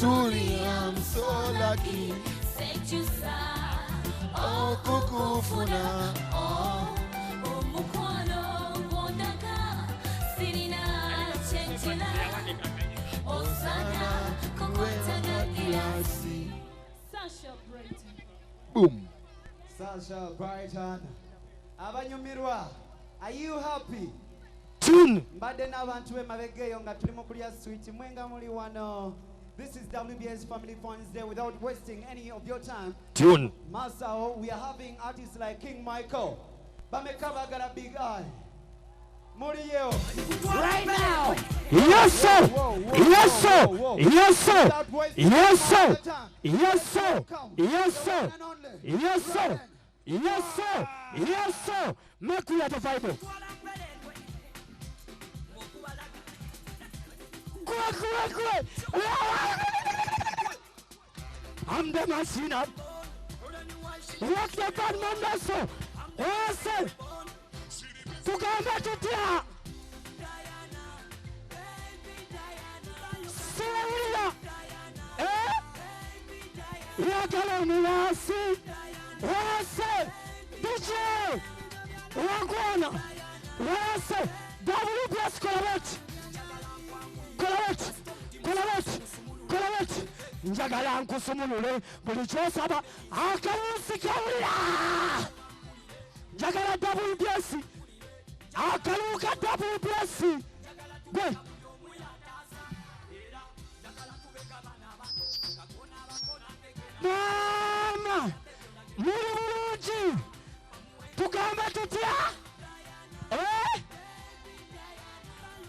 Suliam solaki sechusa okukufuna omukwano ngondaka sirina chenchila osana kukwataga gilasi. Sasha Brighton. Boom. Sasha Brighton. Abanyumirwa, are you happy? Tune. Mbadde n'abantu b'emabegeyo nga tulimo kulya sweet mwenga muli wano. This is WBS Family Funds Day. Without wasting any of your time, Tune. Masao, we are having artists like King Michael, Bamekabagara Big Eye, Muriyo. Right now. Yes, sir. Yes, sir. Yes, sir. Without wasting Yes, sir. any time. Yes, sir. Come. Yes, The sir. one and only. Yes, The sir. one. Yes, sir. Yes, sir. Make we at the Bible. Quick. I'm the machine up. Walk the bad man, that's so. Yes, sir. To go back to there. Syria. Eh? Yakala Mulasi. Yes, sir. DJ. Wagwana. Yes, sir. WBS Colorette. Colorette. Njagala nkusumulule buli kyosaba akawunsi kawulira. Njagala WBS. Akaluka WBS. Gwe. Mama. Mulungi. Tugambe tutya?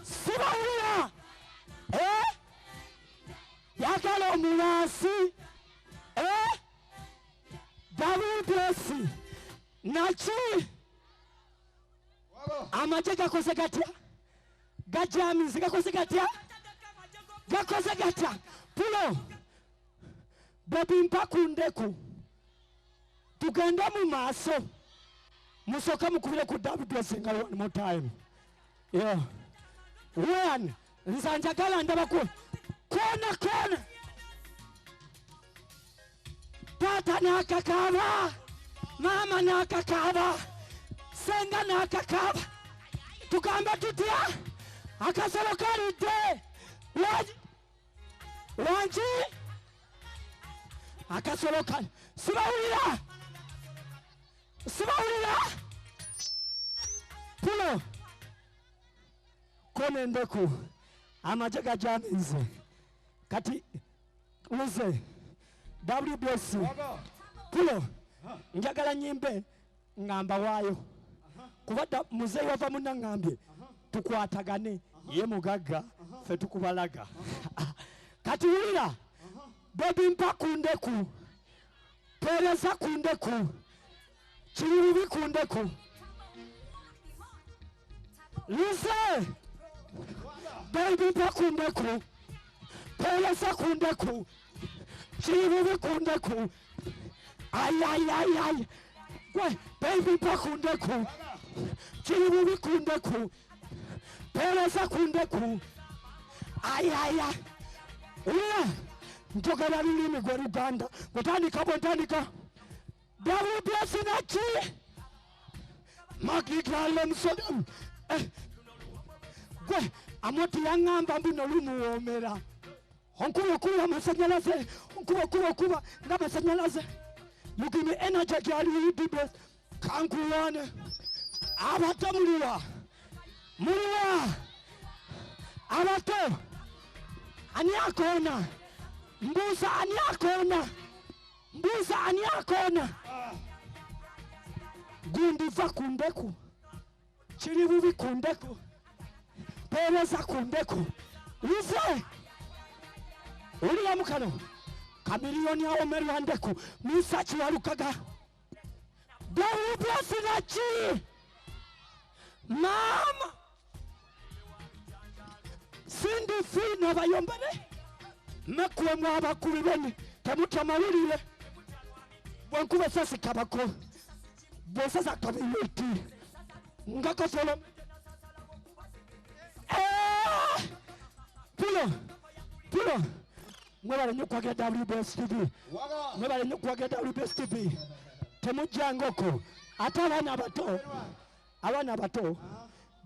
Sibawulira. Yakala omulasi. WBS. Nachi. Amaje gakoze gatya? Gajamizi gakoze gatya? Gakoze gatya? Pulo. Baby mpakundeku. Tugenda mu maaso. Musoka mukubire ku WBS nga one more time. Yeah. One. Nzanjagala ndaba ku. Kona. Tata nakakaba. Mama nakakaba. Senga nakakaba. Tugambe tutya? Akasolo kalidde. Wanji. Akasolo kali. Sibawulira. Pulo. Kone ndeku. Amajega jaminze. Kati. Uze. WBS. Pulo. Njagala nyimbe. Ngamba wayo. Kuba muzeyi wava muna ngambye. Tukwatagane. Ye mugagga. Fe tukubalaga. Kati wulira. Baby mpa kundeku. Pereza kundeku. Chiribi kundeku. Lise. Baby mpa kundeku. Pereza kundeku. Chiribi kundeku. Ay. Why, baby mpa kundeku. Chiribi kundeku. Pereza kundeku. Ay. Uya. Njogala lulimi gwa Uganda. Botandika. WBS nachi. Magigala msodam. Gwe, amoti yangamba mbino lumuomera. Onkuba masanyalaze. Onkuba nga masanyalaze. You give me energy gyali WBS. Kankuwane. Abato muliwa. Abato. Ani akona. Mbuza ani akona. Gundi va kundeku. Chiribubi kundeku. Pereza kundeku. Uze. Uli ya mukano. Kamilioni ya omeri wandeku. Misachi walukaga. WBS nachi. Mama. Sindi fina bayombere. Mekuwe mwabakuli bene. Temutya mawulire. Bwenkuba sasi kabako. Bwesasa kabiyuti. Ngakasolo. Pulo. mwebale nnyo okwagira WBS TV. Waga. Mwebale nnyo okwagira WBS TV. Temujjangako. Ate abaana abato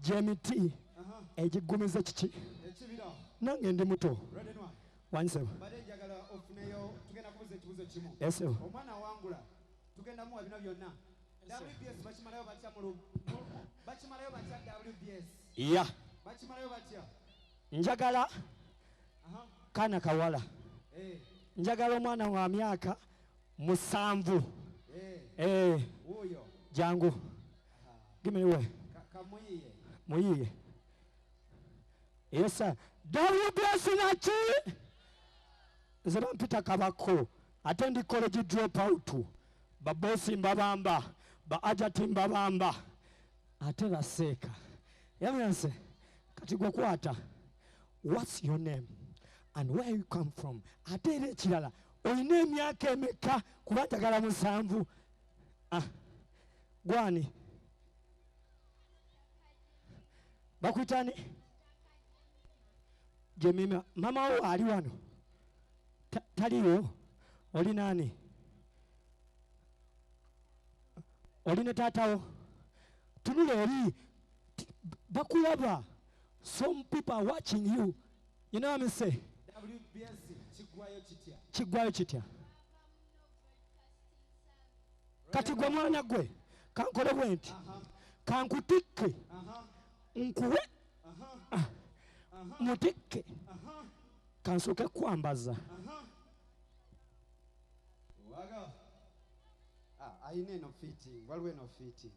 gyemiti egiggumiza kiki Ekibira. nange ndi muto Ready now. wansebo Bade njagala ofuneyo tugenda kubuza ekibuzo kimu. esebo Omwana awangula tugenda muwa bino byonna. WBS bakimalayo batya bakimalayo batya WBS. ya Bakimalayo batya. njagala Aha. kaana kawala njagala omwana wa myaka 7 Uyo. jangu gimiwe Kamuyiye. muyiye yesa WBS naki nze bampita kabako ate ndi college drop out babosi mbabamba baajati mbabamba ate baseeka yamyanse kati gwe kwata what's your name and where you come from ate era ekirala olina emyaka emeka kuba njagala 7 gwani bakwitani Jemima mama wo ali wano taliyo oli nani oli ne taatawo tunula eri bakulaba some people are watching you you know what I say WBS kigwayo kitya. kigwayo kitya kati gwe mwana gwe kankole bwe nti kankutikke nkuwe mutikke kansoke kwambaza Waga. Ayina eno fitting. Waliwo eno fitting.